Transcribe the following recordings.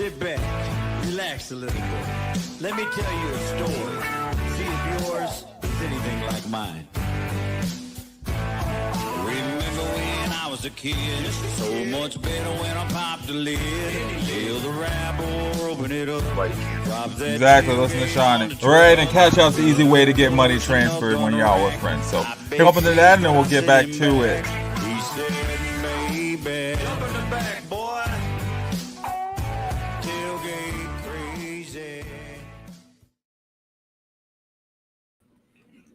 sit back, relax a little bit. Let me tell you a story. See if yours is anything like mine. Remember when I was a kid? So much better when I popped the lid. Feel the rabble, open it up. Exactly, listen to Shiny. Right, and Cash App's the easy way to get money transferred when y'all with friends. So, jump into that and then we'll get back to it. He said, baby, jump in the back, boy. Tailgate crazy.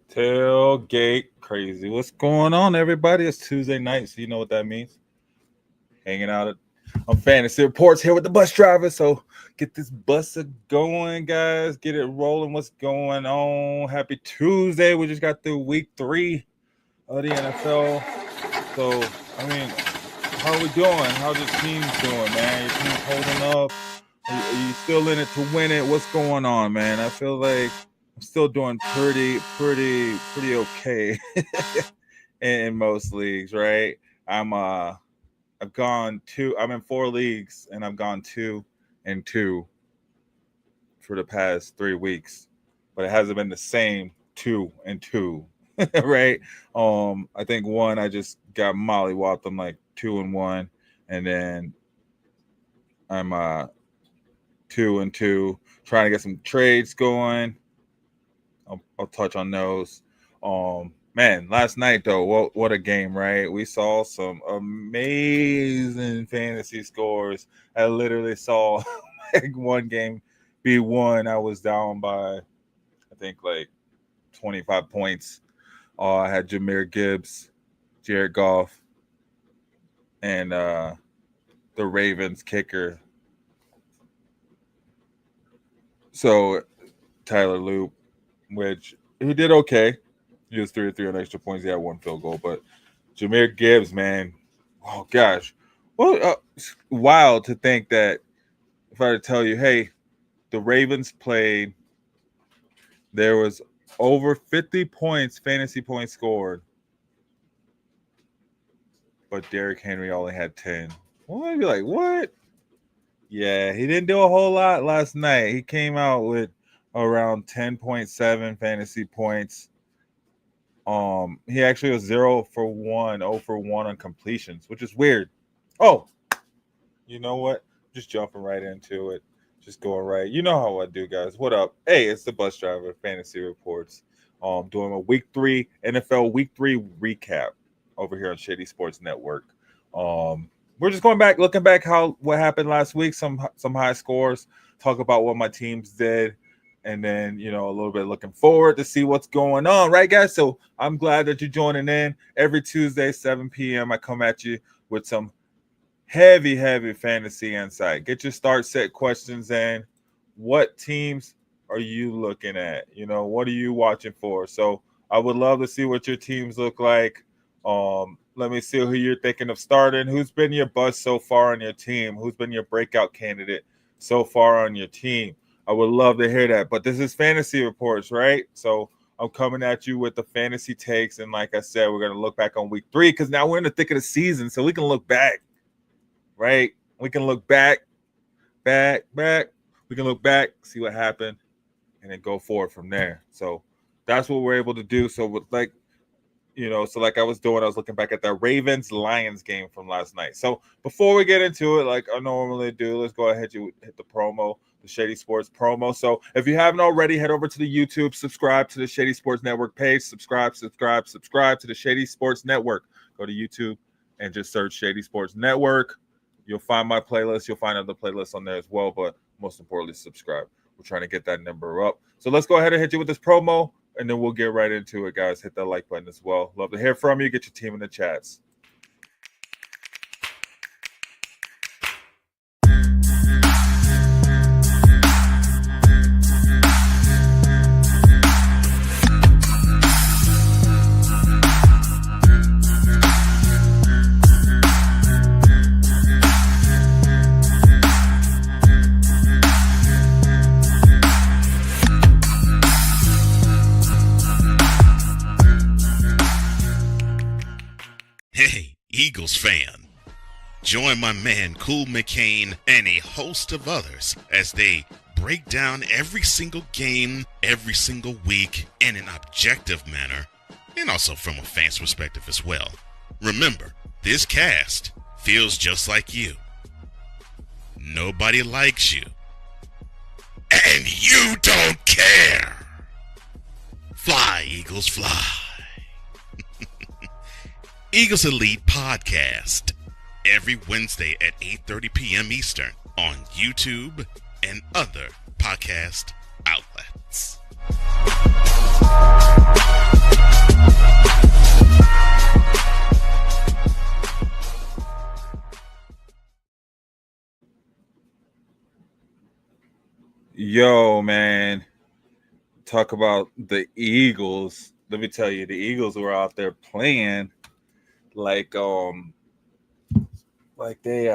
Tailgate crazy. What's going on, everybody? It's Tuesday night, so you know what that means. Hanging out on Fantasy Reports here with the bus driver. So get this bus going, guys. Get it rolling. What's going on? Happy Tuesday. We just got through week 3 of the NFL. So, I mean, how are we doing? How's your teams doing, man? Your team's holding up? Are you still in it to win it? What's going on, man? I feel like I'm still doing pretty okay in most leagues, right? I've gone 2. I'm in 4 leagues, and I've gone 2-2 for the past 3 weeks, but it hasn't been the same 2-2, right? I think one I just got mollywopped. I'm like 2-1, and then I'm 2-2, trying to get some trades going. I'll touch on those. Man, last night, though, what a game, right? We saw some amazing fantasy scores. I literally saw like one game be won. I was down by, I think, like 25 points. I had Jahmyr Gibbs, Jared Goff, and the Ravens kicker. So Tyler Loop, which he did okay. He was 3-3 on extra points. He had 1 field goal, but Jahmyr Gibbs, man, oh gosh, well, it's wild to think that if I were to tell you, hey, the Ravens played, there was over 50 points, fantasy points scored, but Derrick Henry only had 10. Well, I'd be like, what? Yeah, he didn't do a whole lot last night. He came out with around 10.7 fantasy points. He actually was 0 for 1 on completions, which is weird. Oh, you know what? Just jumping right into it. Just going right. You know how I do, guys. What up? Hey, it's the bus driver, Fantasy Reports. Doing a week 3 NFL week 3 recap over here on Shady Sports Network. We're just going back, looking back what happened last week. Some high scores. Talk about what my teams did. And then, you know, a little bit looking forward to see what's going on, right, guys? So I'm glad that you're joining in. Every Tuesday, 7 p.m., I come at you with some heavy fantasy insight. Get your start set questions in. What teams are you looking at? You know, what are you watching for? So I would love to see what your teams look like. Let me see who you're thinking of starting. Who's been your bust so far on your team? Who's been your breakout candidate so far on your team? I would love to hear that. But this is Fantasy Reports, right? So I'm coming at you with the fantasy takes. And like I said, we're going to look back on week 3 because now we're in the thick of the season. So we can look back, right? We can look back. We can look back, see what happened, and then go forward from there. So that's what we're able to do. So like I was doing, I was looking back at that Ravens-Lions game from last night. So before we get into it, like I normally do, let's go ahead and hit the promo. The Shady Sports promo. So if you haven't already, head over to the YouTube, subscribe to the Shady Sports Network page, subscribe to the Shady Sports Network. Go to YouTube and just search Shady Sports Network. You'll find my playlist. You'll find other playlists on there as well, but most importantly, subscribe. We're trying to get that number up. So let's go ahead and hit you with this promo, and then we'll get right into it, guys. Hit that like button as well. Love to hear from you. Get your team in the chats. Eagles fan. Join my man Cool McCain and a host of others as they break down every single game, every single week in an objective manner, and also from a fan's perspective as well. Remember, this cast feels just like you. Nobody likes you. And you don't care. Fly, Eagles, fly. Eagles Elite Podcast. Every Wednesday at 8:30 p.m. Eastern on YouTube and other podcast outlets. Yo, man, talk about the Eagles. Let me tell you, the Eagles were out there playing like they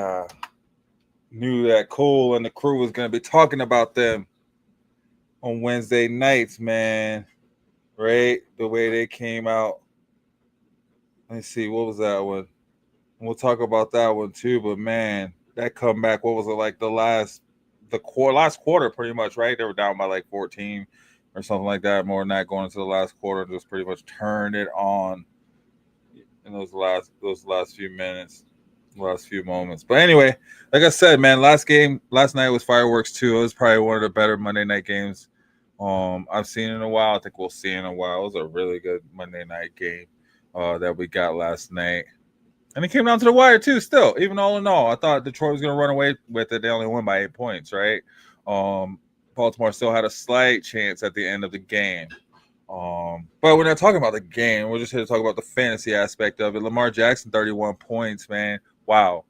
knew that Cole and the crew was gonna be talking about them on Wednesday nights, man. Right? The way they came out. Let's see, what was that one? We'll talk about that one too. But man, that comeback, what was it like last quarter, pretty much, right? They were down by like 14 or something like that, more than that, going into the last quarter, just pretty much turned it on in those last few minutes, last few moments. But anyway, like I said, man, last night was fireworks too. It was probably one of the better Monday night games I've seen in a while. I think we'll see in a while. It was a really good Monday night game that we got last night. And it came down to the wire too, still, even all in all. I thought Detroit was going to run away with it. They only won by 8 points, right? Baltimore still had a slight chance at the end of the game. But we're not talking about the game. We're just here to talk about the fantasy aspect of it. Lamar Jackson, 31 points, man. Wow.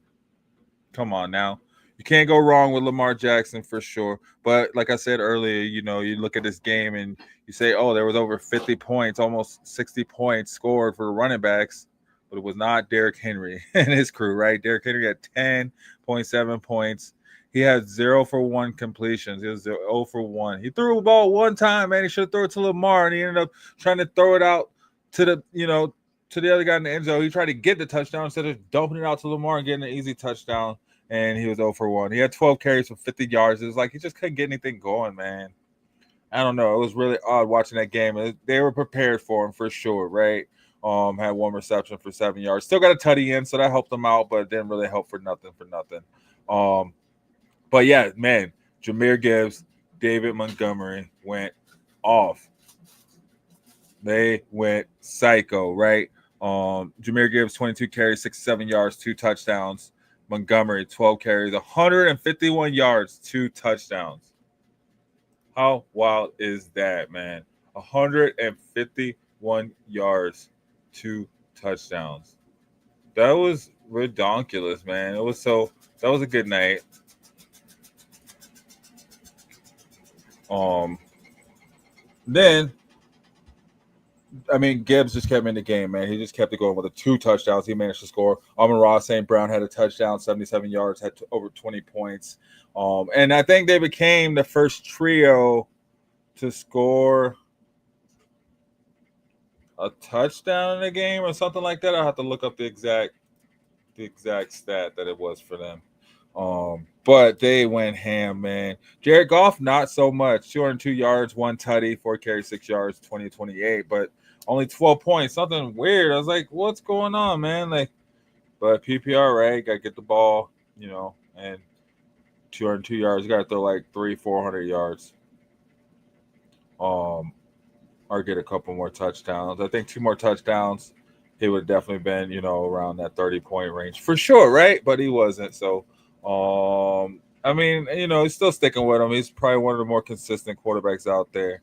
Come on now. You can't go wrong with Lamar Jackson for sure. But like I said earlier, you look at this game and you say, oh, there was over 50 points, almost 60 points scored for running backs. But it was not Derrick Henry and his crew, right? Derrick Henry had 10.7 points. He had 0 for 1 completions. He was 0 for 1. He threw a ball one time, man. He should have thrown it to Lamar, and he ended up trying to throw it out to the other guy in the end zone. He tried to get the touchdown instead of dumping it out to Lamar and getting an easy touchdown, and he was 0 for 1. He had 12 carries for 50 yards. It was like he just couldn't get anything going, man. I don't know. It was really odd watching that game. They were prepared for him for sure, right? Had 1 reception for 7 yards. Still got a tutty in, so that helped him out, but it didn't really help for nothing. But yeah, man, Jahmyr Gibbs, David Montgomery went off. They went psycho, right? Jahmyr Gibbs, 22 carries, 67 yards, 2 touchdowns. Montgomery, 12 carries, 151 yards, 2 touchdowns. How wild is that, man? 151 yards, 2 touchdowns. That was redonkulous, man. That was a good night. Then, I mean, Gibbs just kept in the game, man. He just kept it going with the 2 touchdowns. He managed to score. Amon-Ra St. Brown had a touchdown, 77 yards, had over 20 points. And I think they became the first trio to score a touchdown in the game or something like that. I'll have to look up the exact stat that it was for them. But they went ham, man. Jared Goff, not so much. 202 yards, 1 tutty, 4 carries, 6 yards, 20-28, but only 12 points. Something weird. I was like, what's going on, man? But PPR, right? Got to get the ball, and 202 yards. You got to throw like 300-400 yards. Or get a couple more touchdowns. I think 2 more touchdowns, he would have definitely been, around that 30-point range for sure, right? But he wasn't. So, I mean, he's still sticking with him. He's probably one of the more consistent quarterbacks out there.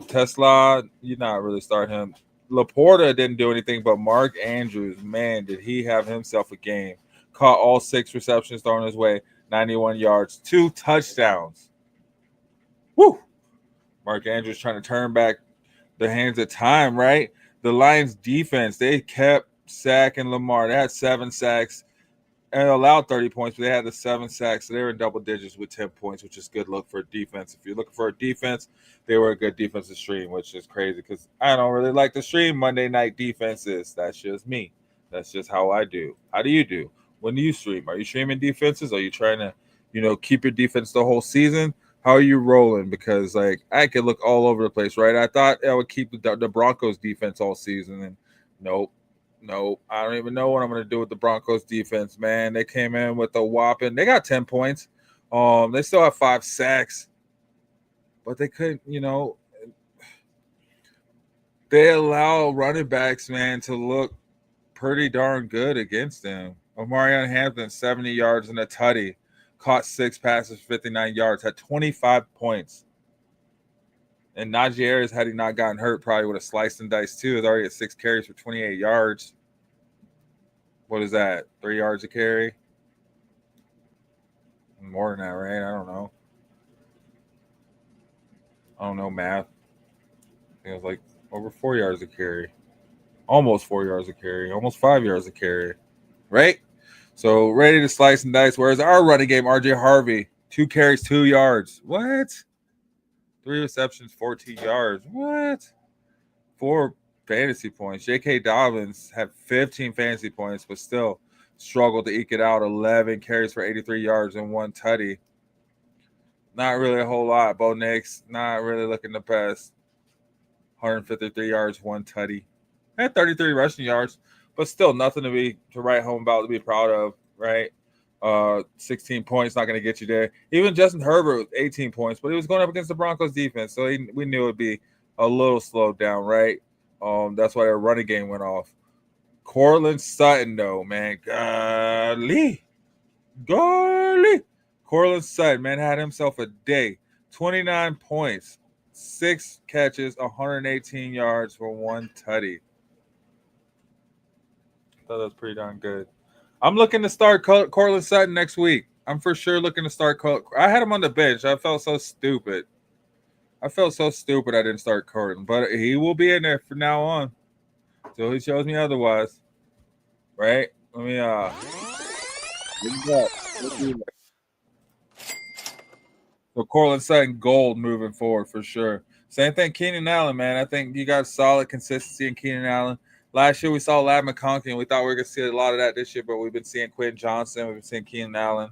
Tesla, you're not really starting him. Laporta didn't do anything, but Mark Andrews, man, did he have himself a game. Caught all 6 receptions thrown his way, 91 yards, 2 touchdowns. Woo! Mark Andrews trying to turn back the hands of time, right? The Lions defense, they kept sacking Lamar. They had 7 sacks. And allowed 30 points, but they had the 7 sacks. So they were in double digits with 10 points, which is good look for a defense. If you're looking for a defense, they were a good defensive stream, which is crazy because I don't really like to stream Monday night defenses. That's just me. That's just how I do. How do you do? When do you stream? Are you streaming defenses? Are you trying to, keep your defense the whole season? How are you rolling? Because I could look all over the place, right? I thought I would keep the Broncos defense all season, and nope. I don't even know what I'm going to do with the Broncos defense, man. They came in with a whopping. They got 10 points. They still have 5 sacks, but they couldn't, they allow running backs, man, to look pretty darn good against them. Omarion Hampton, 70 yards and a tutty, caught 6 passes, 59 yards, had 25 points. And Najee Harris, had he not gotten hurt, probably would have sliced and diced too. He's already at 6 carries for 28 yards. What is that? 3 yards a carry? More than that, right? I don't know math. I think it was like over 4 yards a carry. Almost 4 yards a carry. Almost 5 yards a carry. Right? So ready to slice and dice. Whereas our running game, RJ Harvey, 2 carries, 2 yards. What? 3 receptions, 14 yards. What? 4 fantasy points. J.K. Dobbins had 15 fantasy points, but still struggled to eke it out. 11 carries for 83 yards and 1 tutty. Not really a whole lot. Bo Nix, not really looking the best. 153 yards, 1 tutty. Had 33 rushing yards, but still nothing to write home about, to be proud of, right? 16 points, not going to get you there. Even Justin Herbert with 18 points, but he was going up against the Broncos defense, so we knew it would be a little slowed down, right? That's why their running game went off. Cortland Sutton, though, man, golly. Cortland Sutton, man, had himself a day. 29 points, 6 catches, 118 yards for 1 tutty. I thought that was pretty darn good. I'm looking to start Cortland Sutton next week. I'm for sure looking to start. I had him on the bench. I felt so stupid. I didn't start Cortland, but he will be in there from now on till he shows me otherwise. Right? Let me So Cortland Sutton gold moving forward for sure. Same thing, Keenan Allen, man. I think you got solid consistency in Keenan Allen. Last year we saw Ladd McConkey, and we thought we were going to see a lot of that this year, but we've been seeing Quentin Johnson. We've been seeing Keenan Allen.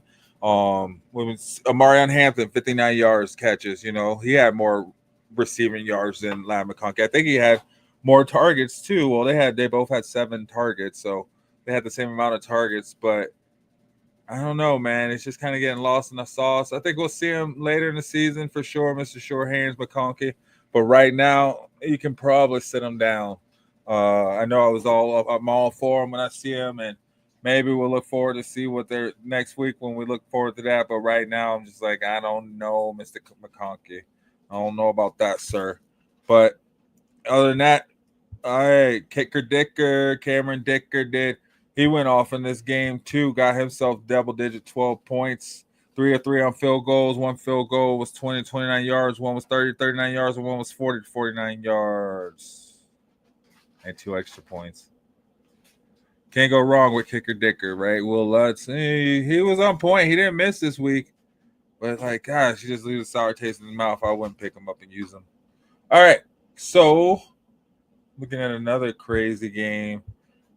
We've been Omarion Hampton, 59 yards catches. He had more receiving yards than Ladd McConkey. I think he had more targets too. Well, they both had 7 targets, so they had the same amount of targets, but I don't know, man. It's just kind of getting lost in the sauce. I think we'll see him later in the season for sure, Mr. Shorthands McConkey. But right now, you can probably sit him down. I know I'm all for him when I see him, and maybe we'll look forward to see what they're next week when we look forward to that. But right now, I'm just like, I don't know, Mr. McConkey. I don't know about that, sir. But other than that, all right, Cameron Dicker he went off in this game too, got himself double-digit 12 points, 3 of 3 on field goals. 1 field goal was 20 to 29 yards, 1 was 30 to 39 yards, and 1 was 40 to 49 yards. And 2 extra points. Can't go wrong with Kicker Dicker, right? Will Lutz, he was on point. He didn't miss this week. But, gosh, he just leaves a sour taste in his mouth. I wouldn't pick him up and use him. All right, so looking at another crazy game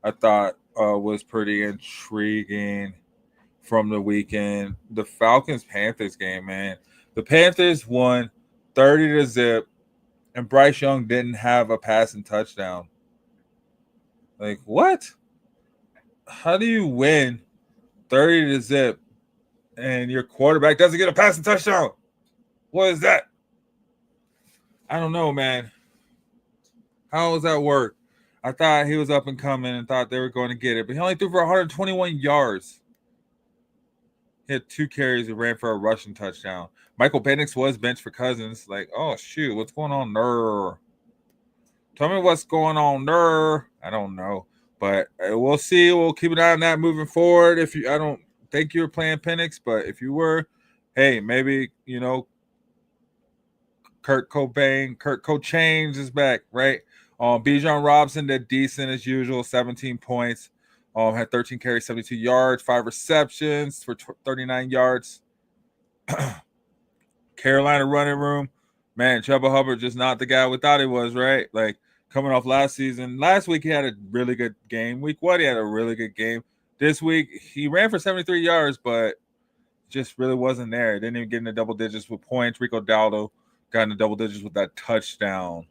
I thought was pretty intriguing from the weekend. The Falcons-Panthers game, man. The Panthers won 30-0, and Bryce Young didn't have a passing touchdown. What? How do you win 30-0 and your quarterback doesn't get a passing touchdown? What is that? I don't know, man. How does that work? I thought he was up and coming and thought they were going to get it, but he only threw for 121 yards. He had 2 carries and ran for a rushing touchdown. Michael Penix was benched for Cousins. Oh, shoot, what's going on there? Tell me what's going on there. I don't know, but we'll see. We'll keep an eye on that moving forward. I don't think you were playing Penix, but if you were, hey, maybe, Kurt Cochains is back, right? Bijan Robinson did decent as usual, 17 points. Had 13 carries, 72 yards, 5 receptions for 39 yards. Carolina running room, man, Chuba Hubbard just not the guy we thought he was, right? Coming off last season. Last week he had a really good game. Week 1 he had a really good game. This week, he ran for 73 yards, but just really wasn't there. Didn't even get in the double digits with points. Rico Dowdle got in the double digits with that touchdown.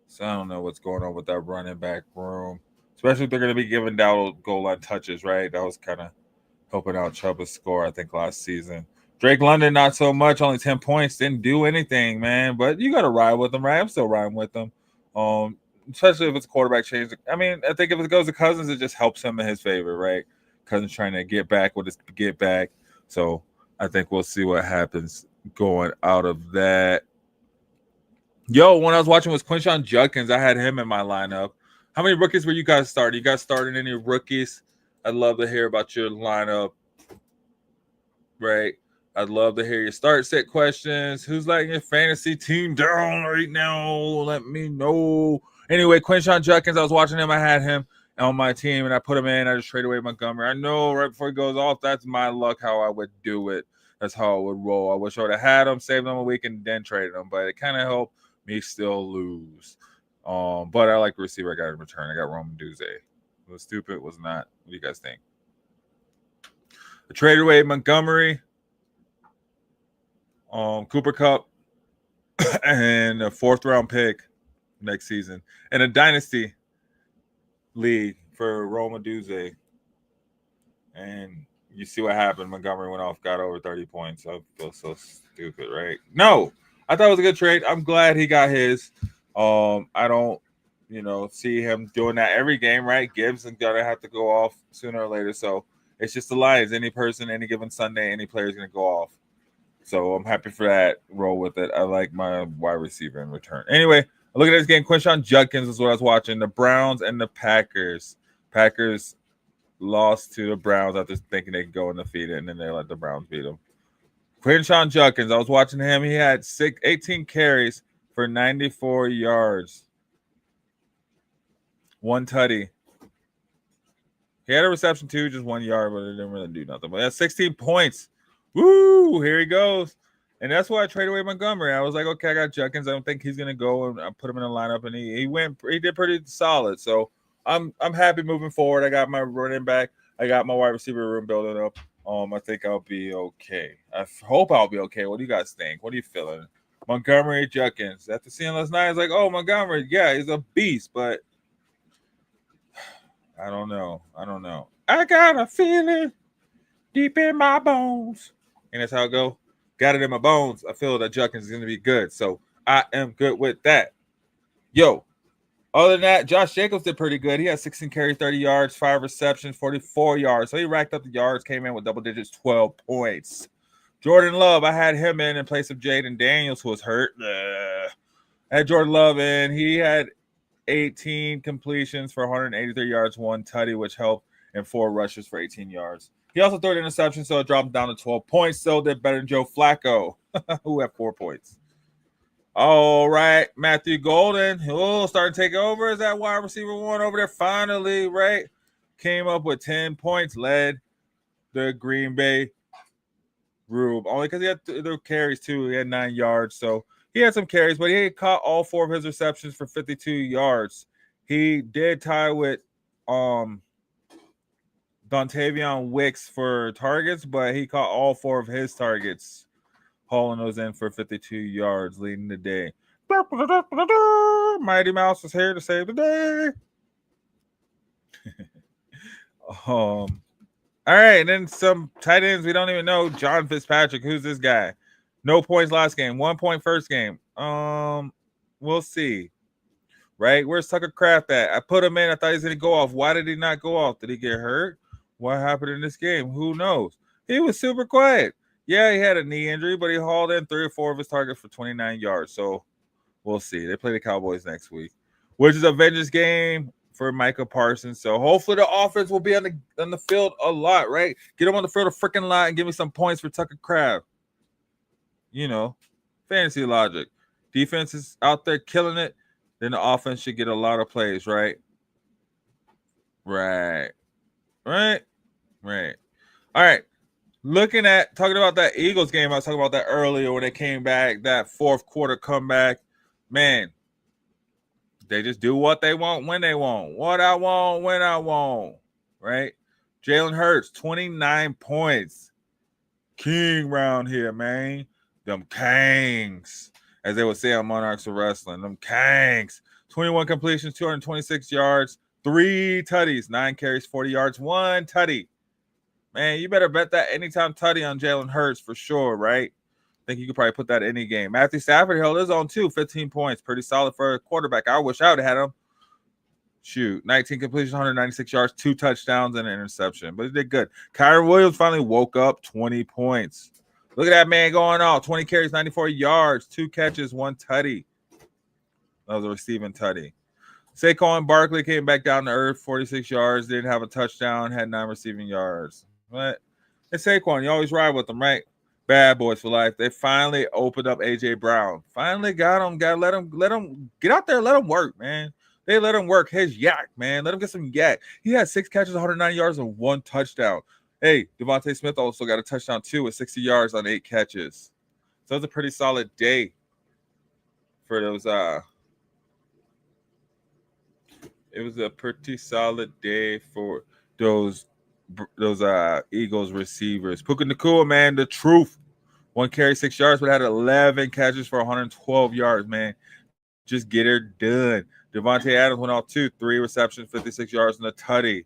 So I don't know what's going on with that running back room, especially if they're going to be giving Dowdle goal line touches, right? That was kind of helping out Chuba's score, I think, last season. Drake London, not so much, only 10 points. Didn't do anything, man. But you got to ride with him, right? I'm still riding with him. Especially if it's quarterback change. I mean, I think if it goes to Cousins, it just helps him in his favor, right? Cousins trying to get back with his get back. So I think we'll see what happens going out of that. Yo, when I was watching was Quinshon Judkins, I had him in my lineup. How many rookies were you guys starting? You guys starting any rookies? I'd love to hear about your lineup. Right. I'd love to hear your start set questions. Who's letting your fantasy team down right now? Let me know. Anyway, Quinshon Judkins, I was watching him. I had him on my team, and I put him in. I just traded away Montgomery. I know right before he goes off, that's my luck how I would do it. That's how I would roll. I wish I would have had him, saved him a week, and then traded him. But it kind of helped me still lose. But I like the receiver I got in return. I got Roman Duze. Was stupid, was not. What do you guys think? I traded away Montgomery, Cooper Kupp, and a 4th-round pick next season, and a dynasty league for Roma Duze. And you see what happened. Montgomery went off, got over 30 points. I feel so stupid, right? No, I thought it was a good trade. I'm glad he got his. I don't, see him doing that every game, right? Gibbs is gonna have to go off sooner or later. So it's just the Lions. Any person, any given Sunday, any player is gonna go off. So I'm happy for that. Roll with it. I like my wide receiver in return. Anyway, look at this game. Quinshon Judkins is what I was watching. The Browns and the Packers. Packers lost to the Browns after thinking they could go undefeated, and then they let the Browns beat them. Quinshon Judkins, I was watching him. He had 18 carries for 94 yards. 1 tutty. He had a reception too, just 1 yard, but it didn't really do nothing. But he had 16 points. Woo! Here he goes. And that's why I traded away Montgomery. I was like, okay, I got Judkins. I don't think he's gonna go, and I put him in the lineup, and he did pretty solid. So I'm happy moving forward. I got my running back. I got my wide receiver room building up. I think I'll be okay. I hope I'll be okay. What do you guys think? What are you feeling? Montgomery, Judkins. After seeing last night, I was like, oh, Montgomery, yeah, he's a beast, but I don't know. I got a feeling deep in my bones. And that's how it go. Got it in my bones. I feel that Judkins is going to be good. So I am good with that. Yo, other than that, Josh Jacobs did pretty good. He had 16 carries, 30 yards, 5 receptions, 44 yards. So he racked up the yards, came in with double digits, 12 points. Jordan Love, I had him in place of Jaden Daniels, who was hurt. I had Jordan Love in. He had 18 completions for 183 yards, 1 tutty, which helped, and 4 rushes for 18 yards. He also threw an interception, so it dropped down to 12 points. Still did better than Joe Flacco, who had 4 points. All right, Matthew Golden, starting to take over as that wide receiver 1 over there. Finally, right? Came up with 10 points, led the Green Bay group. Only because he had the carries, too. He had 9 yards, so he had some carries, but he caught all 4 of his receptions for 52 yards. He did tie with Dontavion Wicks for targets, but he caught all 4 of his targets, hauling those in for 52 yards, leading the day. Mighty Mouse is here to save the day. All right, and then some tight ends we don't even know. John Fitzpatrick, who's this guy? No points last game, 1 point first game. We'll see. Right? Where's Tucker Kraft at? I put him in. I thought he was going to go off. Why did he not go off? Did he get hurt? What happened in this game? Who knows? He was super quiet. Yeah, he had a knee injury, but he hauled in 3 or 4 of his targets for 29 yards. So we'll see. They play the Cowboys next week, which is a vengeance game for Micah Parsons. So hopefully the offense will be on the field a lot, right? Get him on the field a freaking lot and give me some points for Tucker Kraft. Fantasy logic. Defense is out there killing it. Then the offense should get a lot of plays, right? Right. All right. Talking about that Eagles game, I was talking about that earlier when they came back, that 4th quarter comeback. Man, they just do what they want when they want. What I want when I want, right? Jalen Hurts, 29 points. King round here, man. Them Kangs, as they would say on Monarchs of Wrestling. Them Kangs. 21 completions, 226 yards, 3 tutties, 9 carries, 40 yards, 1 tutty. Man, you better bet that anytime tutty on Jalen Hurts for sure, right? I think you could probably put that in any game. Matthew Stafford held his own too, 15 points. Pretty solid for a quarterback. I wish I would have had him. Shoot, 19 completions, 196 yards, 2 touchdowns, and an interception. But he did good. Kyron Williams finally woke up, 20 points. Look at that man going off. 20 carries, 94 yards, 2 catches, 1 tutty. That was a receiving tutty. Saquon Barkley came back down to earth, 46 yards, didn't have a touchdown, had 9 receiving yards. But it's Saquon. You always ride with them, right? Bad boys for life. They finally opened up A.J. Brown. Finally got him. Got to let him get out there. Let him work, man. They let him work his yak, man. Let him get some yak. He had 6 catches, 190 yards, and 1 touchdown. Hey, Devontae Smith also got a touchdown too with 60 yards on 8 catches. So it was a pretty solid day for those. It was a pretty solid day for those Eagles receivers. Puka Nacua, man, the truth. 1 carry, 6 yards, but had 11 catches for 112 yards, man. Just get her done. Devontae Adams went off 2, 3 receptions, 56 yards, and a tutty.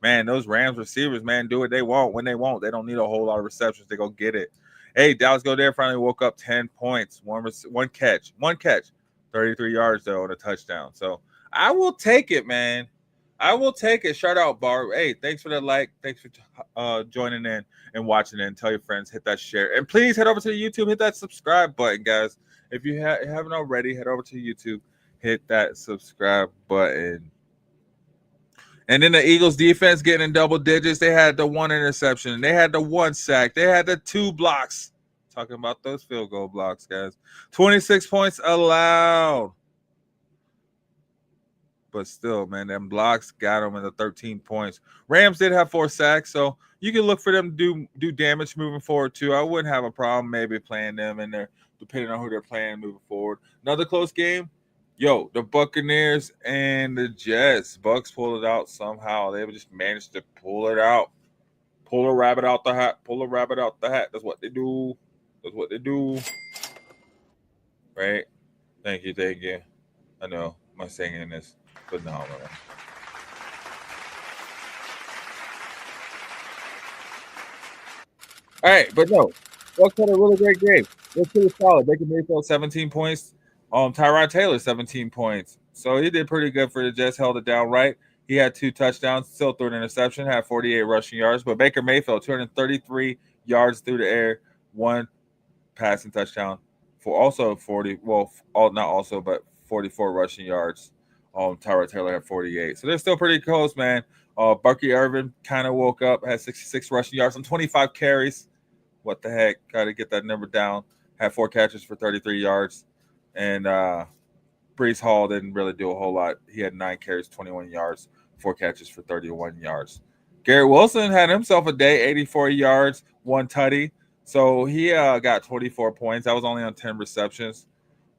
Man, those Rams receivers, man, do what they want when they want. They don't need a whole lot of receptions. They go get it. Hey, Dallas Goedert finally woke up 10 points, one catch, 33 yards, though, and a touchdown. So I will take it, man. I will take it. Shout out, Barb. Hey, thanks for the like. Thanks for joining in and watching it. And tell your friends, hit that share. And please head over to the YouTube, hit that subscribe button, guys. If you haven't already, head over to YouTube, hit that subscribe button. And then the Eagles defense getting in double digits. They had the 1 interception. They had the 1 sack. They had the 2 blocks. Talking about those field goal blocks, guys. 26 points allowed. But still, man, them blocks got them in the 13 points. Rams did have 4 sacks, so you can look for them to do damage moving forward, too. I wouldn't have a problem maybe playing them in there, depending on who they're playing moving forward. Another close game. Yo, the Buccaneers and the Jets. Bucks pulled it out somehow. They just managed to pull it out. Pull a rabbit out the hat. Pull a rabbit out the hat. That's what they do. That's what they do. Right? Thank you. Thank you. I know. I'm singing this. But no, man. All right, but no. Bucks had a really great game. It was pretty solid. Baker Mayfield, 17 points. Tyrod Taylor, 17 points. So he did pretty good for the Jets, held it down right. He had 2 touchdowns, still threw an interception, had 48 rushing yards. But Baker Mayfield, 233 yards through the air, 1 passing touchdown for also 40. Well, not also, but 44 rushing yards. Tyrod Taylor had 48. So they're still pretty close, man. Bucky Irvin kind of woke up, had 66 rushing yards on 25 carries. What the heck? Got to get that number down. Had 4 catches for 33 yards. And Brees Hall didn't really do a whole lot. He had 9 carries, 21 yards, 4 catches for 31 yards. Garrett Wilson had himself a day, 84 yards, 1 tutty. So he got 24 points. That was only on 10 receptions.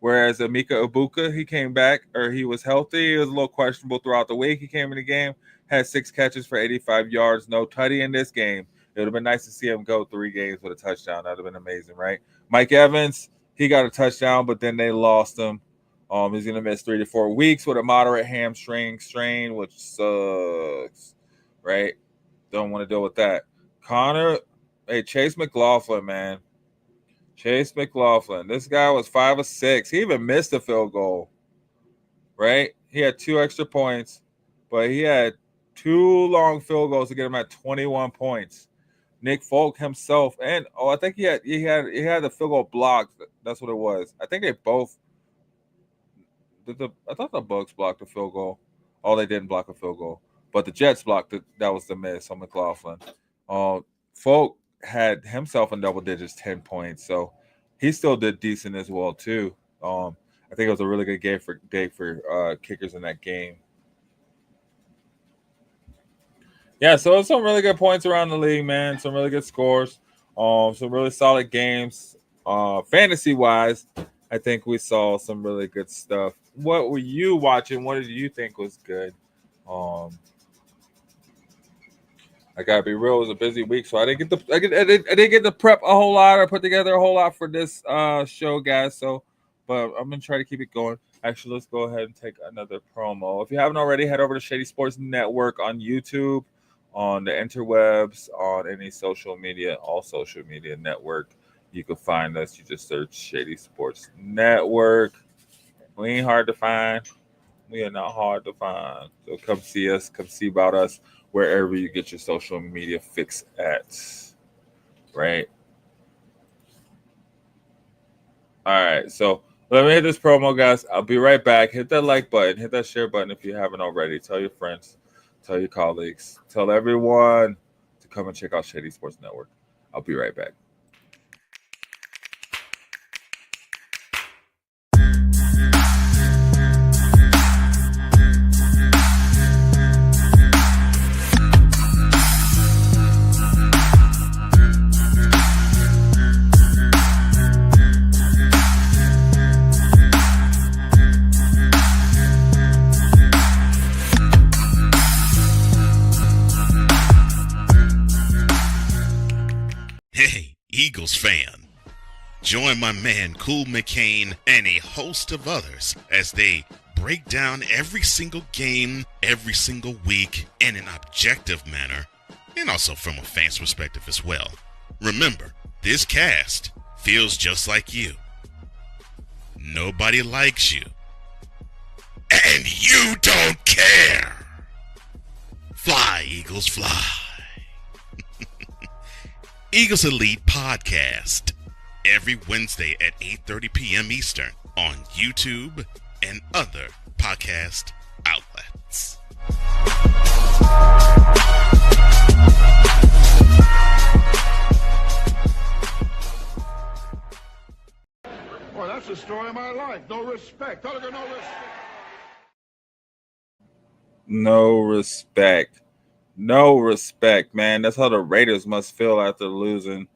Whereas Emeka Ibuka, he came back, or he was healthy. He was a little questionable throughout the week. He came in the game, had 6 catches for 85 yards, no tutty in this game. It would have been nice to see him go 3 games with a touchdown. That would have been amazing, right? Mike Evans, he got a touchdown, but then they lost him. He's going to miss 3 to 4 weeks with a moderate hamstring strain, which sucks, right? Don't want to deal with that. Chase McLaughlin, man. Chase McLaughlin. This guy was 5 of 6. He even missed a field goal, right? He had 2 extra points, but he had 2 long field goals to get him at 21 points. Nick Folk himself, and I think he had the field goal blocked. That's what it was. I think they both. I thought the Bucks blocked the field goal. Oh, they didn't block a field goal, but the Jets blocked it. That was the miss on McLaughlin. Folk had himself in double digits, 10 points. So he still did decent as well, too. I think it was a really good day for kickers in that game. Yeah, so some really good points around the league, man. Some really good scores. Some really solid games. Fantasy-wise, I think we saw some really good stuff. What were you watching? What did you think was good? I gotta be real. It was a busy week, so I didn't get the I didn't get to prep a whole lot or put together a whole lot for this show, guys. So, but I'm gonna try to keep it going. Actually, let's go ahead and take another promo. If you haven't already, head over to Shady Sports Network on YouTube, on the interwebs, on any social media, all social media network. You can find us. You just search Shady Sports Network. We ain't hard to find. We are not hard to find. So come see us. Come see about us wherever you get your social media fix at. Right? All right. So let me hit this promo, guys. I'll be right back. Hit that like button. Hit that share button if you haven't already. Tell your friends. Tell your colleagues. Tell everyone to come and check out Shady Sports Network. I'll be right back. Hey, Eagles fan. Join my man Cool McCain and a host of others as they break down every single game, every single week in an objective manner, and also from a fan's perspective as well. Remember, this cast feels just like you. Nobody likes you. And you don't care. Fly, Eagles, fly. Eagles Elite Podcast. Every Wednesday at 8:30 p.m. Eastern on YouTube and other podcast outlets. Boy, that's the story of my life. No respect. No respect. No respect. No respect, man. That's how the Raiders must feel after losing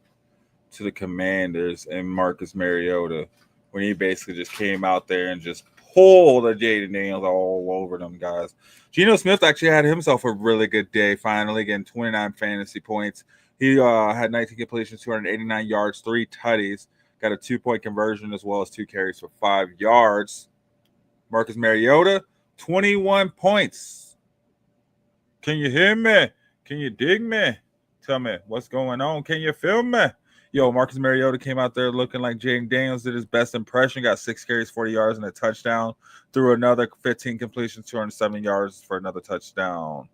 to the Commanders and Marcus Mariota when he basically just came out there and just pulled the Jaden Daniels all over them guys. Geno Smith actually had himself a really good day, finally getting 29 fantasy points. He had 19 completions, 289 yards, 3 tutties, got a 2-point conversion as well as 2 carries for 5 yards. Marcus Mariota, 21 points. Can you hear me? Can you dig me? Tell me what's going on. Can you feel me? Yo, Marcus Mariota came out there looking like Jaden Daniels, did his best impression, got 6 carries, 40 yards, and a touchdown. Threw another 15 completions, 207 yards for another touchdown.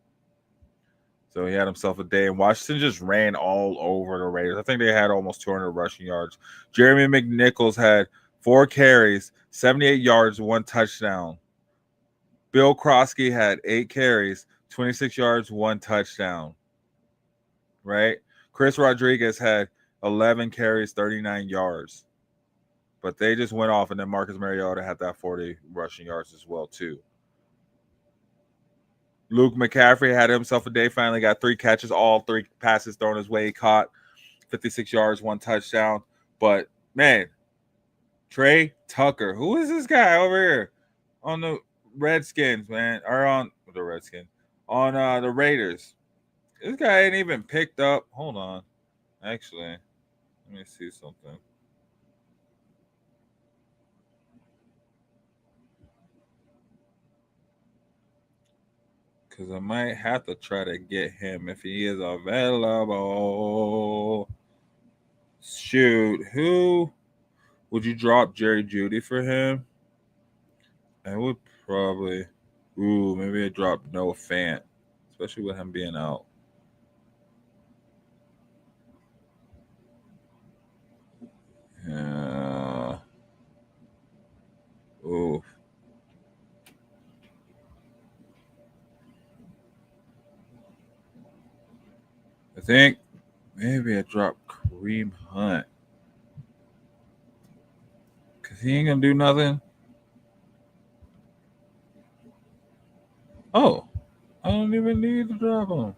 So he had himself a day. And Washington just ran all over the Raiders. I think they had almost 200 rushing yards. Jeremy McNichols had 4 carries, 78 yards, 1 touchdown. Bill Krosky had 8 carries, 26 yards, 1 touchdown. Right? Chris Rodriguez had 11 carries, 39 yards. But they just went off, and then Marcus Mariota had that 40 rushing yards as well, too. Luke McCaffrey had himself a day, finally got 3 catches, all 3 passes thrown his way. He caught 56 yards, 1 touchdown. But, man, Trey Tucker, who is this guy over here on the Redskins, man? Or on the Redskins, on the Raiders. This guy ain't even picked up. Hold on. Actually, let me see something. Because I might have to try to get him if he is available. Shoot, who would you drop Jerry Jeudy for him? I would probably. Maybe I drop Noah Fant, especially with him being out. Ooh. I think maybe I drop Kareem Hunt. Because he ain't going to do nothing. Oh, I don't even need to drop him.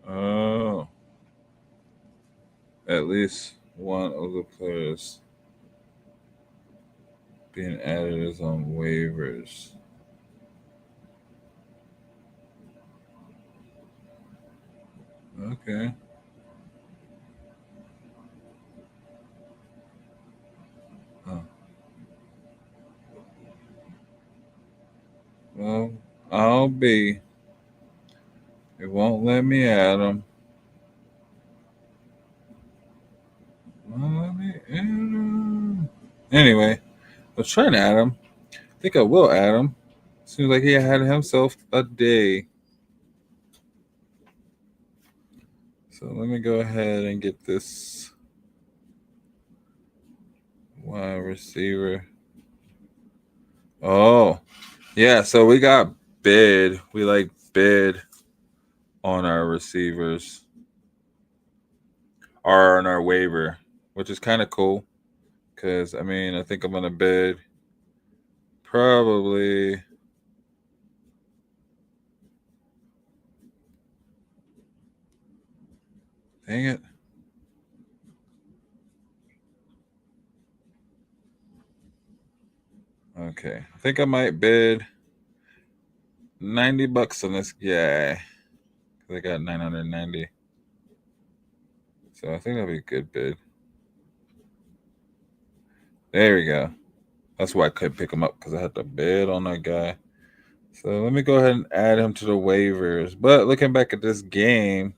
Oh. At least one of the players being added is on waivers. Okay. Oh. Well, I'll be. It won't let me add them. Won't let me add 'em. Anyway, I was trying to add him. I think I will add him. Seems like he had himself a day. So let me go ahead and get this wide receiver. Oh, yeah. So we got bid. We like bid on our receivers or on our waiver, which is kind of cool. Because, I mean, I think I'm going to bid probably. Dang it. Okay. I think I might bid $90 on this guy. Because I got 990. So I think that'll be a good bid. There we go. That's why I couldn't pick him up, because I had to bid on that guy. So let me go ahead and add him to the waivers. But looking back at this game,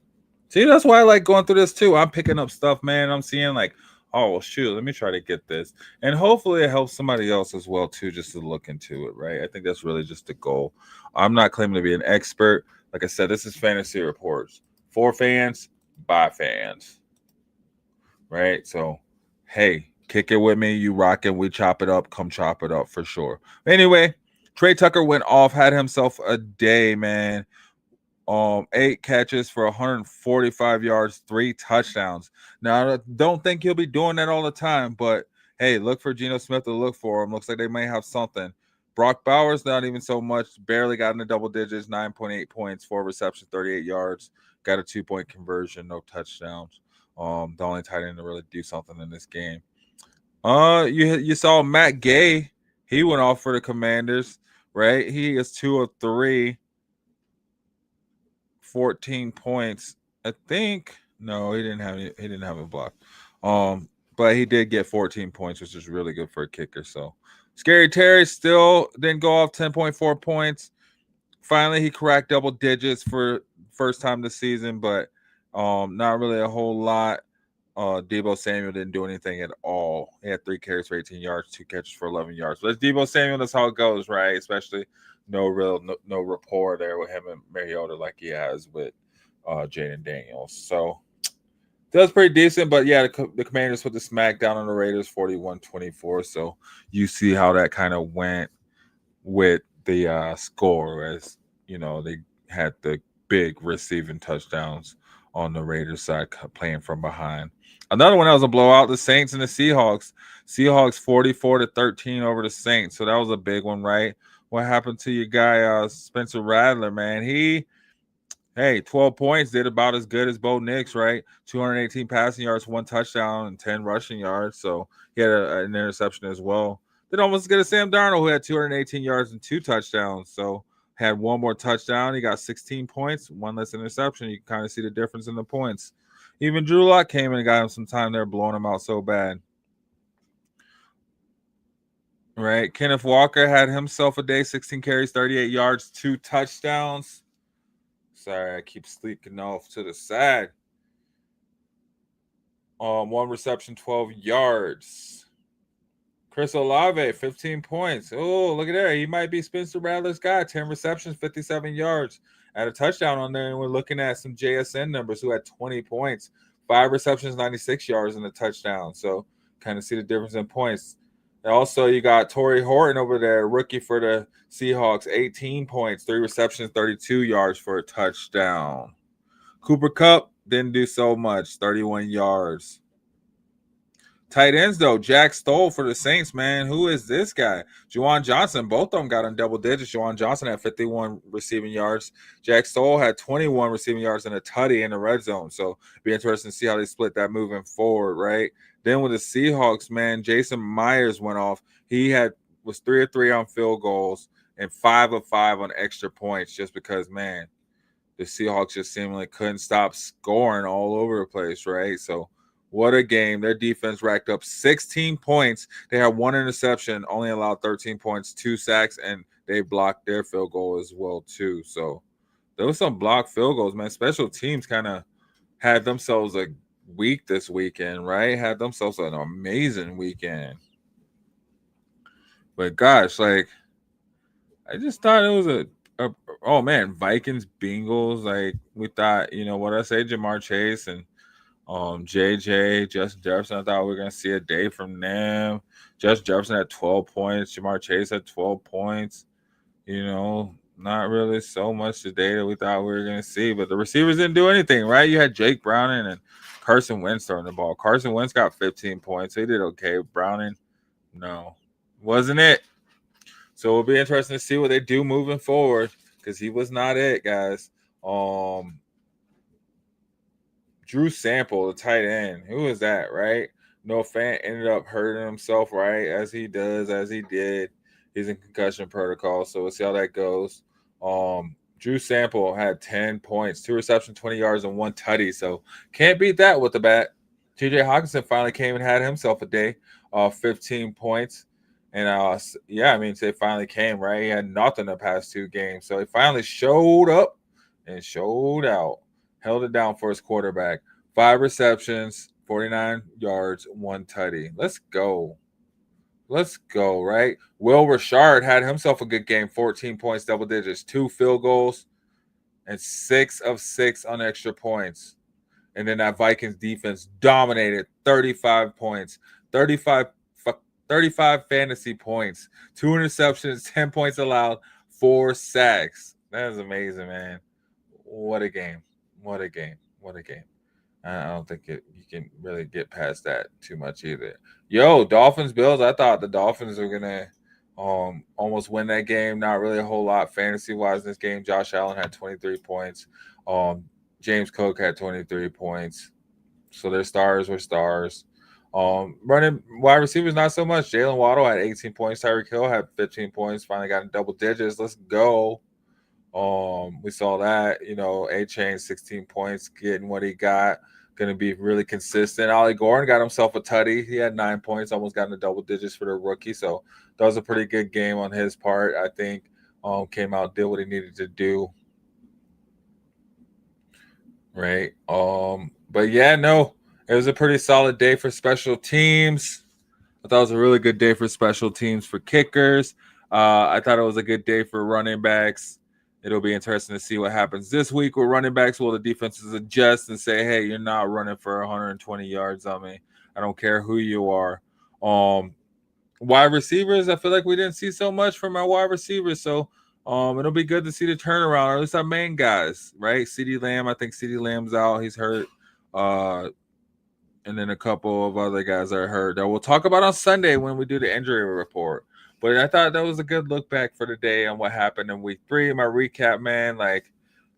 see, that's why I like going through this too. I'm picking up stuff, man. I'm seeing like, oh, shoot, let me try to get this. And hopefully it helps somebody else as well too, just to look into it, right? I think that's really just the goal. I'm not claiming to be an expert. Like I said, this is Fantasy Reports. For fans, by fans, right? So, hey, kick it with me. You rocking, we chop it up. Come chop it up for sure. Anyway, Trey Tucker went off, had himself a day, man. 8 catches for 145 yards, 3 touchdowns. Now, I don't think he'll be doing that all the time, but hey, look for Geno Smith to look for him. Looks like they may have something. Brock Bowers, not even so much. Barely got in the double digits, 9.8 points, 4 receptions, 38 yards. Got a 2-point conversion, no touchdowns. The only tight end to really do something in this game. You saw Matt Gay. He went off for the Commanders, right? He is 2 of 3. 14 points. I think no, he didn't have a block. But he did get 14 points, which is really good for a kicker. So Scary Terry still didn't go off 10.4 points. Finally, he cracked double digits for first time this season, but not really a whole lot. Deebo Samuel didn't do anything at all. He had 3 carries for 18 yards, 2 catches for 11 yards. But it's Deebo Samuel, that's how it goes, right? Especially no rapport there with him and Mariota like he has with Jaden Daniels. So that was pretty decent. But yeah, the Commanders put the smack down on the Raiders 41-24. So you see how that kind of went with the score, as you know, they had the big receiving touchdowns on the Raiders side playing from behind. Another one that was a blowout, the Saints and the Seahawks. Seahawks 44-13 over the Saints. So that was a big one, right? What happened to your guy, Spencer Rattler, man? He, 12 points, did about as good as Bo Nix, right? 218 passing yards, 1 touchdown, and 10 rushing yards. So he had an interception as well. Did almost as good as Sam Darnold, who had 218 yards and 2 touchdowns. So had 1 more touchdown. He got 16 points, 1 less interception. You can kind of see the difference in the points. Even Drew Lock came in and got him some time there, blowing him out so bad. Right. Kenneth Walker had himself a day, 16 carries, 38 yards, 2 touchdowns. Sorry, I keep sleeping off to the side. 1 reception, 12 yards. Chris Olave, 15 points. Oh, look at that. He might be Spencer Rattler's guy. 10 receptions, 57 yards. Had a touchdown on there, and we're looking at some JSN numbers who had 20 points. 5 receptions, 96 yards, and a touchdown. So kind of see the difference in points. And also, you got Torrey Horton over there, rookie for the Seahawks, 18 points, 3 receptions, 32 yards for a touchdown. Cooper Kupp didn't do so much, 31 yards. Tight ends, though, Jack Stoll for the Saints, man. Who is this guy? Juwan Johnson, both of them got in double digits. Juwan Johnson had 51 receiving yards. Jack Stoll had 21 receiving yards and a tutty in the red zone. So be interesting to see how they split that moving forward, right? Then with the Seahawks, man, Jason Myers went off. He had was 3 of 3 on field goals and 5 of 5 on extra points, just because, man, the Seahawks just seemingly couldn't stop scoring all over the place, right? So what a game. Their defense racked up 16 points. They had 1 interception, only allowed 13 points, 2 sacks, and they blocked their field goal as well, too. So there was some blocked field goals, man. Special teams kind of had themselves a week this weekend, right? Had themselves an amazing weekend. But gosh, like, I just thought it was oh man, Vikings, Bengals. Like, we thought, what I say, Jamar Chase and JJ, Justin Jefferson. I thought we were gonna see a day from them. Justin Jefferson had 12 points. Jamar Chase had 12 points. Not really so much today that we thought we were gonna see. But the receivers didn't do anything, right? You had Jake Browning and Carson Wentz throwing the ball. Carson Wentz got 15 points. He did okay. Browning, no, wasn't it. So it'll be interesting to see what they do moving forward, because he was not it, guys. Drew Sample, the tight end. Who is that, right? Noah Fant ended up hurting himself, right? As he did. He's in concussion protocol, so we'll see how that goes. Drew Sample had 10 points, 2 receptions, 20 yards, and 1 tutty. So can't beat that with the bat. TJ Hawkinson finally came and had himself a day, 15 points. And they finally came, right? He had nothing the past 2 games. So he finally showed up and showed out. Held it down for his quarterback. 5 receptions, 49 yards, 1 tutty. Let's go, right? Will Rashard had himself a good game. 14 points, double digits, 2 field goals, and 6 of 6 on extra points. And then that Vikings defense dominated. 35 points, 35 fantasy points, 2 interceptions, 10 points allowed, 4 sacks. That is amazing, man. What a game. I don't think you can really get past that too much either. Yo, Dolphins, Bills. I thought the Dolphins were going to almost win that game. Not really a whole lot fantasy-wise in this game. Josh Allen had 23 points. James Cook had 23 points. So their stars were stars. Running wide receivers, not so much. Jalen Waddle had 18 points. Tyreek Hill had 15 points. Finally got in double digits. Let's go. We saw that, A-Chain 16 points, getting what he got, going to be really consistent. Ollie Gordon got himself a tutty. He had 9 points, almost got in the double digits for the rookie. So that was a pretty good game on his part, I think. Came out, did what he needed to do. Right. But yeah, no, it was a pretty solid day for special teams. I thought it was a really good day for special teams for kickers. I thought it was a good day for running backs. It'll be interesting to see what happens this week with running backs. Will the defenses adjust and say, hey, you're not running for 120 yards on me. I don't care who you are. Wide receivers, I feel like we didn't see so much from our wide receivers. So it'll be good to see the turnaround, or at least our main guys, right? CeeDee Lamb, I think CeeDee Lamb's out. He's hurt. And then a couple of other guys are hurt that we'll talk about on Sunday when we do the injury report. But I thought that was a good look back for the day on what happened in week 3. My recap, man, like,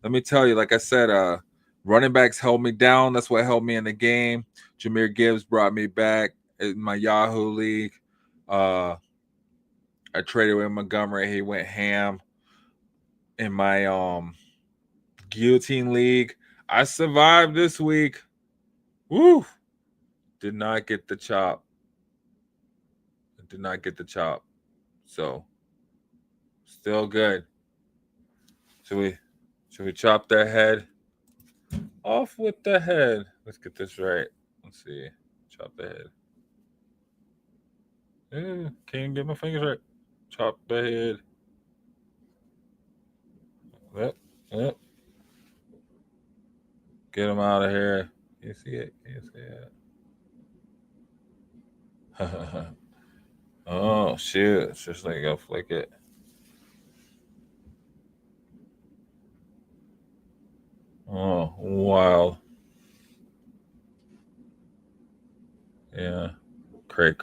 let me tell you, like I said, running backs held me down. That's what held me in the game. Jahmyr Gibbs brought me back in my Yahoo league. I traded with Montgomery. He went ham. In my guillotine league, I survived this week. Woo! Did not get the chop. So, still good. Should we chop that head? Off with the head. Let's get this right. Let's see. Chop the head. Yeah, can't even get my fingers right. Chop the head. Yep. Get him out of here. You see it? Oh, shoot. It's just like go flick it. Oh, wow. Yeah. Cray.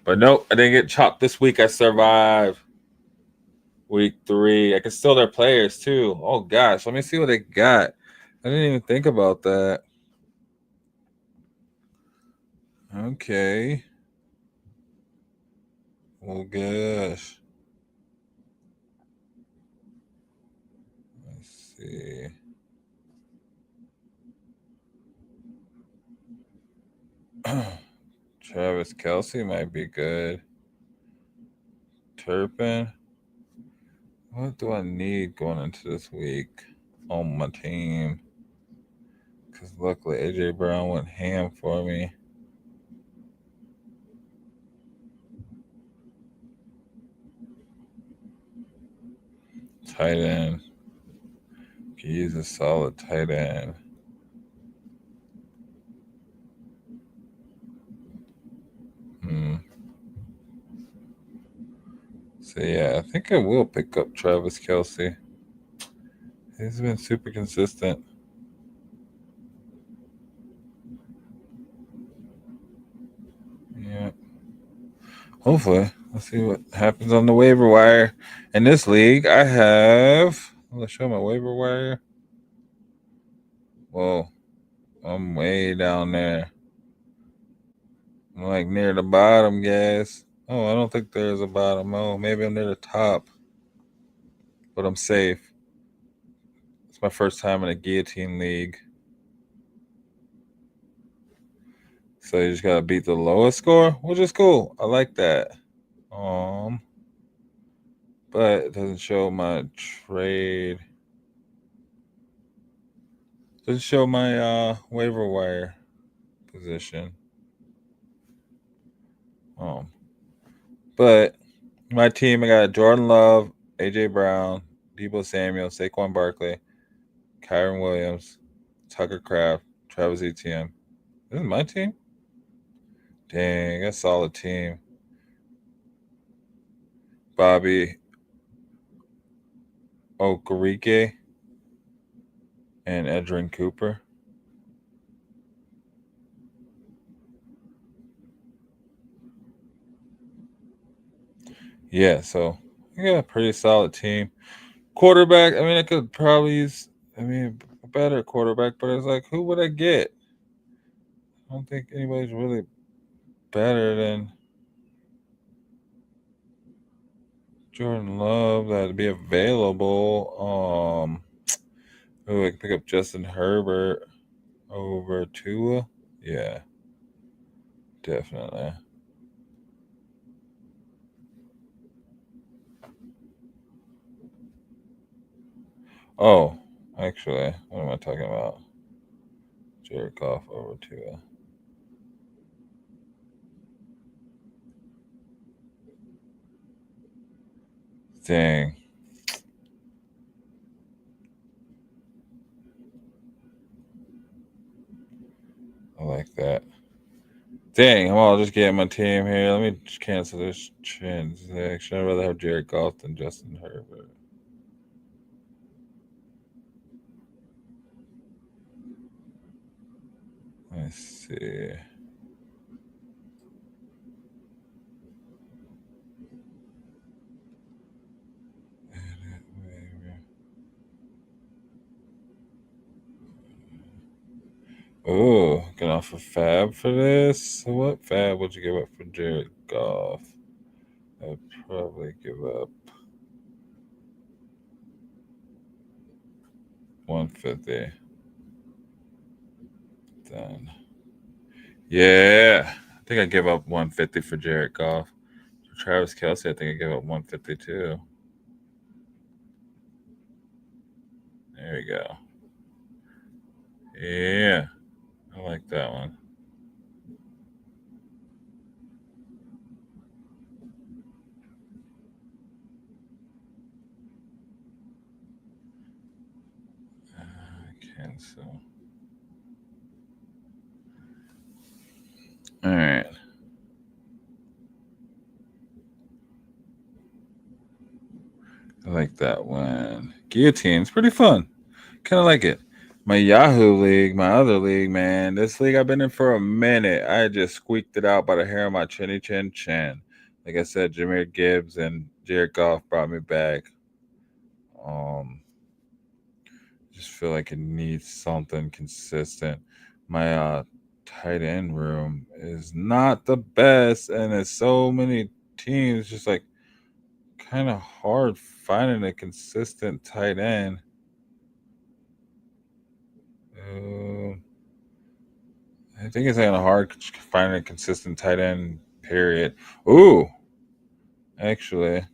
But nope, I didn't get chopped this week. I survived. Week 3. I can steal their players too. Oh gosh, let me see what they got. I didn't even think about that. Okay. Oh gosh. Let's see. Travis Kelsey might be good. Turpin. What do I need going into this week on my team? Because luckily AJ Brown went ham for me. Tight end. He's a solid tight end. So yeah, I think I will pick up Travis Kelsey. He's been super consistent. Yeah. Hopefully. Let's see what happens on the waiver wire. In this league, I have. Let's show my waiver wire. Whoa. I'm way down there. I'm like near the bottom, guys. Oh, I don't think there's a bottom. Oh, maybe I'm near the top. But I'm safe. It's my first time in a guillotine league. So you just gotta beat the lowest score, which is cool. I like that. But it doesn't show my trade. Doesn't show my waiver wire position. But my team, I got Jordan Love, AJ Brown, Debo Samuel, Saquon Barkley, Kyron Williams, Tucker Kraft, Travis Etienne. This is my team? Dang, that's a solid team. Bobby Okereke and Edrin Cooper. Yeah, so I got a pretty solid team. Quarterback, I mean, I could probably use, a better quarterback, but it's like, who would I get? I don't think anybody's really better than Jordan Love that'd be available. I can pick up Justin Herbert over Tua. Yeah, definitely. Oh, actually, what am I talking about? Jared Goff over Tua. Dang. I like that. Dang, I'm all just getting my team here. Let me just cancel this transaction. I'd rather have Jared Goff than Justin Herbert. Let's see. Oh, can I offer Fab for this? So what Fab would you give up for Jared Goff? I'd probably give up 150. Done. Yeah. I think I give up 150 for Jared Goff. For Travis Kelsey, I think I give up 152. There we go. Yeah. I like that one. Cancel. All right. I like that one. Guillotine's pretty fun. Kind of like it. My Yahoo league, my other league, man. This league I've been in for a minute. I just squeaked it out by the hair of my chinny chin chin. Like I said, Jameer Gibbs and Jared Goff brought me back. Just feel like it needs something consistent. My tight end room is not the best, and there's so many teams. It's just like kind of hard finding a consistent tight end. I think it's kind of hard finding a consistent tight end, period. Ooh, actually, I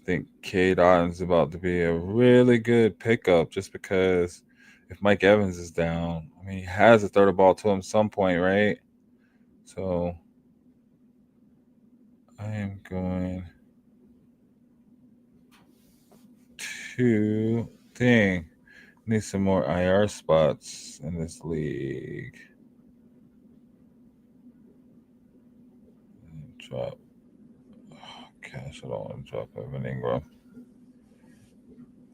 think Cade Otton's about to be a really good pickup just because if Mike Evans is down, I mean, he has to throw the ball to him some point, right? So I am going to need some more IR spots in this league. Drop. Oh, gosh, I don't want to drop Evan Ingram.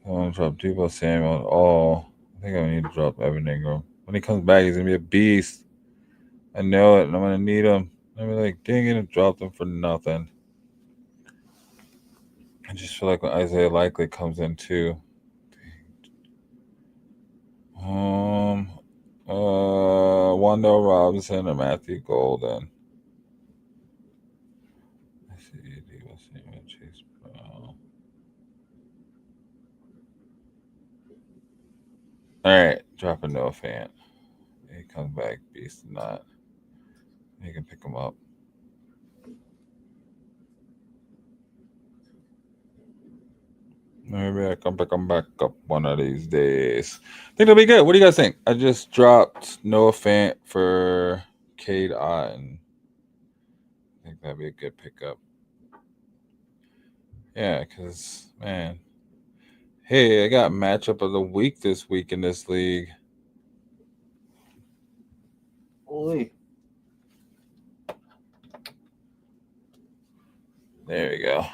I want to drop Debo Samuel at all. I think I need to drop Evan Ingram. When he comes back, he's going to be a beast. I know it, and I'm going to need him. I'm like, dang it, I dropped him for nothing. I just feel like when Isaiah Likely comes in too. Wandale Robinson or Matthew Golden. I see Debo Samuel, Chase Brown. All right, dropping Noah Fant. He comes back, beast or not. You can pick him up. Maybe I can pick him back up one of these days. I think it'll be good. What do you guys think? I just dropped Noah Fant for Cade Otton. I think that'd be a good pickup. Yeah, because, man. Hey, I got matchup of the week this week in this league. Holy. There we go.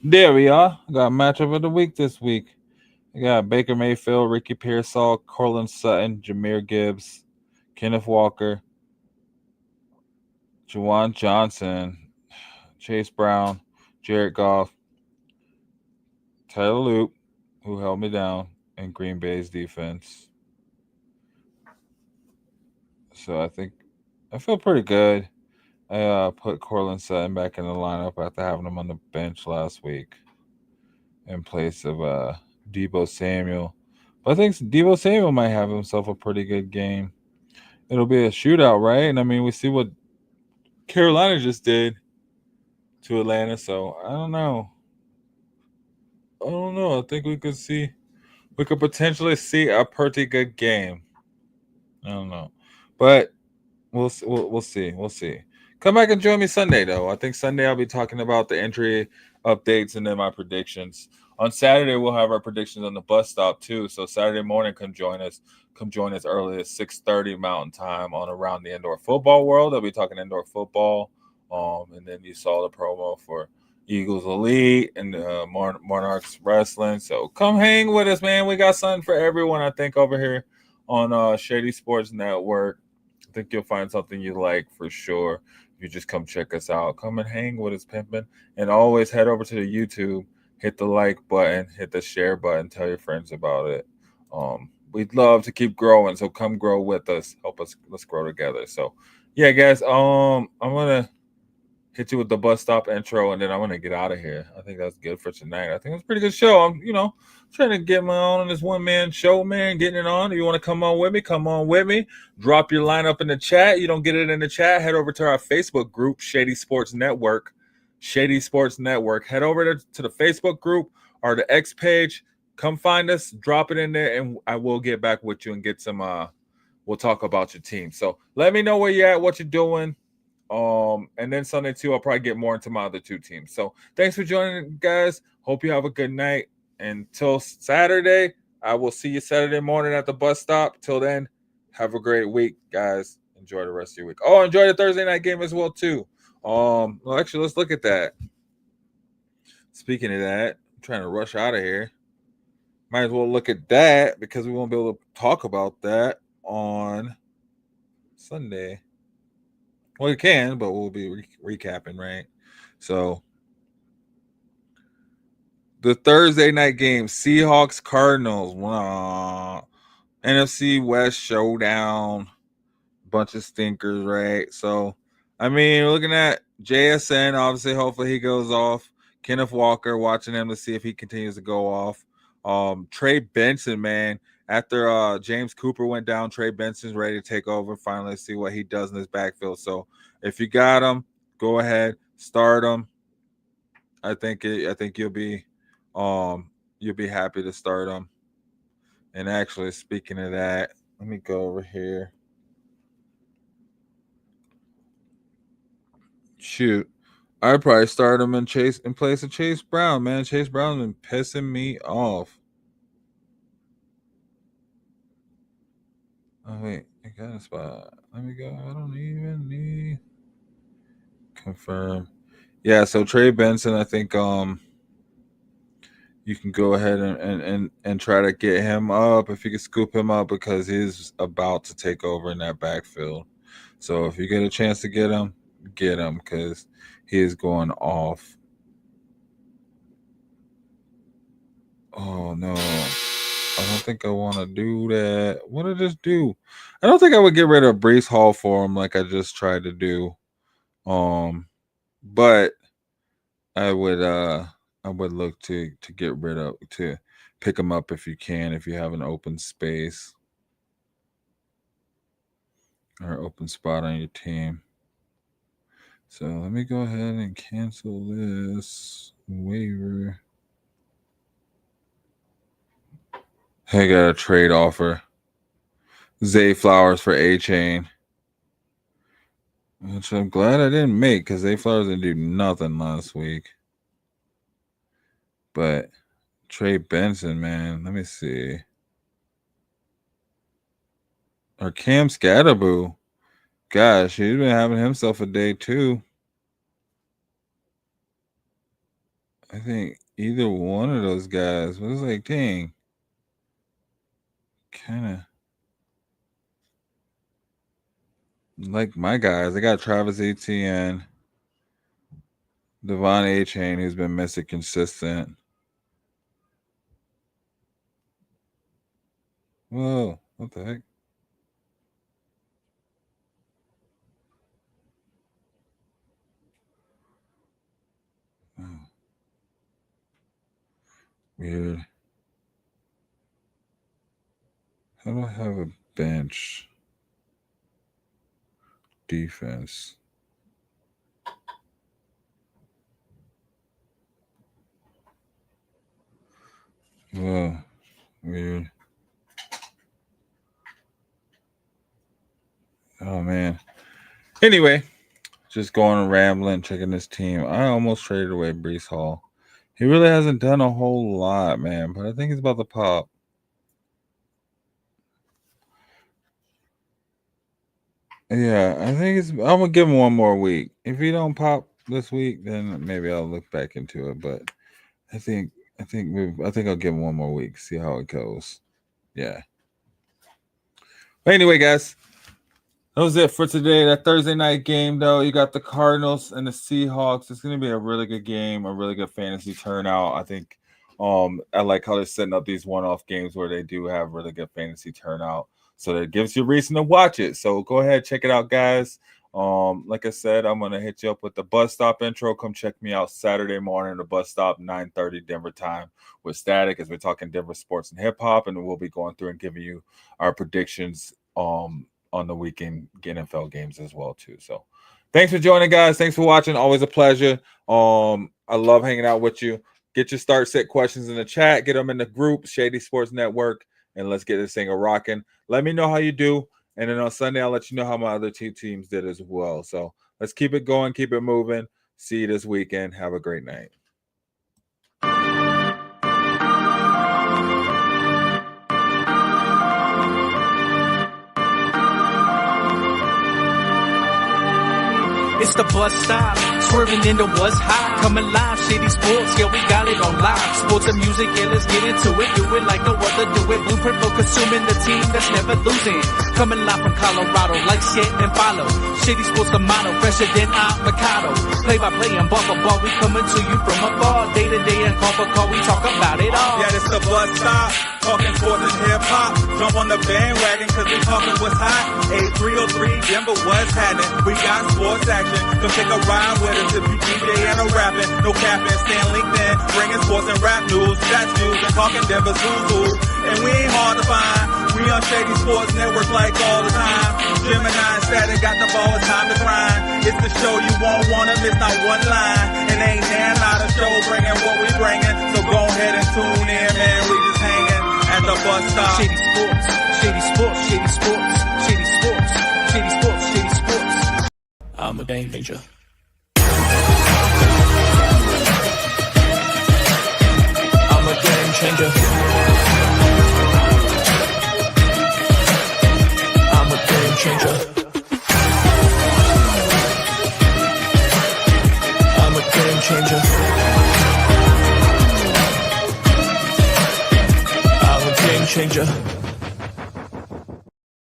There we are. I got matchup of the week this week. I got Baker Mayfield, Ricky Pearsall, Cortland Sutton, Jahmyr Gibbs, Kenneth Walker, Juwan Johnson, Chase Brown, Jared Goff, Tyler Loop, who held me down, and Green Bay's defense. So I think I feel pretty good. I put Cortland Sutton back in the lineup after having him on the bench last week in place of Debo Samuel. But I think Debo Samuel might have himself a pretty good game. It'll be a shootout, right? And I mean, we see what Carolina just did to Atlanta, so I don't know. I think we could potentially see a pretty good game. I don't know, but we'll see. We'll see. Come back and join me Sunday, though. I think Sunday I'll be talking about the entry updates and then my predictions. On Saturday we'll have our predictions on the bus stop too. So Saturday morning, come join us. Come join us early at 6:30 Mountain Time on Around the Indoor Football World. I'll be talking indoor football. And then you saw the promo for Eagles Elite and Monarchs Wrestling. So come hang with us, man. We got something for everyone, I think, over here on Shady Sports Network. I think you'll find something you like for sure. If you just come check us out, come and hang with us, pimpin'. And always head over to the YouTube, hit the like button, hit the share button, tell your friends about it. We'd love to keep growing, so come grow with us. Help us, let's grow together. So, yeah, guys, I'm gonna hit you with the bus stop intro, and then I'm gonna get out of here. I think that's good for tonight. I think it's a pretty good show. I'm, trying to get my own on this one-man show, man, getting it on. If you want to come on with me, come on with me. Drop your lineup in the chat. You don't get it in the chat, head over to our Facebook group, Shady Sports Network. Shady Sports Network. Head over to the Facebook group or the X page. Come find us, drop it in there, and I will get back with you and get some we'll talk about your team. So let me know where you're at, what you're doing. And then Sunday too, I'll probably get more into my other two teams. So thanks for joining, guys. Hope you have a good night. Until Saturday, I will see you Saturday morning at the bus stop. Till then, have a great week, guys. Enjoy the rest of your week. Oh, enjoy the Thursday night game as well too. Well, actually, let's look at that. Speaking of that, I'm trying to rush out of here. Might as well look at that because we won't be able to talk about that on Sunday. Well, we can, but we'll be recapping, right? So, the Thursday night game, Seahawks Cardinals. Wow. NFC West showdown. Bunch of stinkers, right? So, I mean, looking at JSN, obviously, hopefully he goes off. Kenneth Walker, watching him to see if he continues to go off. Trey Benson, man, after James Cooper went down, Trey Benson's ready to take over. Finally, see what he does in his backfield. So if you got him, go ahead, start him. I think you'll be happy to start him. And actually, speaking of that, let me go over here. Shoot, I'd probably start him in place of Chase Brown, man. Chase Brown's been pissing me off. Oh wait, I got a spot. Let me go. I don't even need confirm. Yeah, so Trey Benson, I think you can go ahead and try to get him up if you can scoop him up because he's about to take over in that backfield. So if you get a chance to get him because he is going off. Oh no, I don't think I want to do that. What did I just do? I don't think I would get rid of Breece Hall for him like I just tried to do. But I would look to get rid of to pick him up if you can, if you have an open space or open spot on your team. So let me go ahead and cancel this waiver. I got a trade offer. Zay Flowers for A-Chain. Which I'm glad I didn't make because Zay Flowers didn't do nothing last week. But Trey Benson, man, let me see. Or Cam Scatterboo. Gosh, he's been having himself a day too. I think either one of those guys was like, dang. Kind of like my guys. I got Travis Etienne, Devon A-Chain, who's been missing consistent. Whoa, what the heck? Oh. Weird. How do I have a bench defense? Whoa, weird. Oh, man. Anyway, just going and rambling, checking this team. I almost traded away Breece Hall. He really hasn't done a whole lot, man, but I think he's about to pop. Yeah, I think I'm gonna give him one more week. If he don't pop this week, then maybe I'll look back into it. But I think I'll give him one more week, see how it goes. Yeah. But anyway, guys, that was it for today. That Thursday night game, though, you got the Cardinals and the Seahawks. It's gonna be a really good game, a really good fantasy turnout. I think I like how they're setting up these one-off games where they do have really good fantasy turnout. So that gives you a reason to watch it. So go ahead, check it out, guys. Like I said, I'm going to hit you up with the Bus Stop intro. Come check me out Saturday morning at the Bus Stop, 9:30 Denver time with Static as we're talking Denver sports and hip-hop. And we'll be going through and giving you our predictions on the weekend NFL games as well, too. So thanks for joining, guys. Thanks for watching. Always a pleasure. I love hanging out with you. Get your start set questions in the chat. Get them in the group, Shady Sports Network. And let's get this thing rocking. Let me know how you do. And then on Sunday, I'll let you know how my other two teams did as well. So let's keep it going, keep it moving. See you this weekend. Have a great night. It's the Bus Stop, swerving into what's hot. Coming live, Shady Sports, yeah, we got it on live. Sports and music, yeah, let's get into it. Do it like no other, do it. Blueprint for consuming the team that's never losing. Coming live from Colorado, like, share, and follow. Shady Sports, the motto, fresher than avocado. Play by play and ball for ball, we coming to you from afar. Day to day and call for call, we talk about it all. Yeah, it's the Bus Stop. talking sports and hip hop. Jump on the bandwagon cause we talking what's hot. 8303 Denver, what's happening? We got sports action. Come take a ride with us if you DJ and a rapping. No capping, stay on LinkedIn, bringing sports and rap news, stats news, and talking Denver's who's. And we ain't hard to find. We on Shady Sports Network like all the time. Gemini and Cedric got the ball, it's time to grind. It's the show you won't wanna miss, not one line. And ain't there not a show bringing what we bringing. So go ahead and tune in, man. We just hanging at the bus stop. Shady Sports, Shady Sports, Shady Sports, Shady Sports, Shady Sports, Shady Sports. I'm a game changer. I'm a game changer. I'm a game changer. I'm a game changer. I'm a game changer.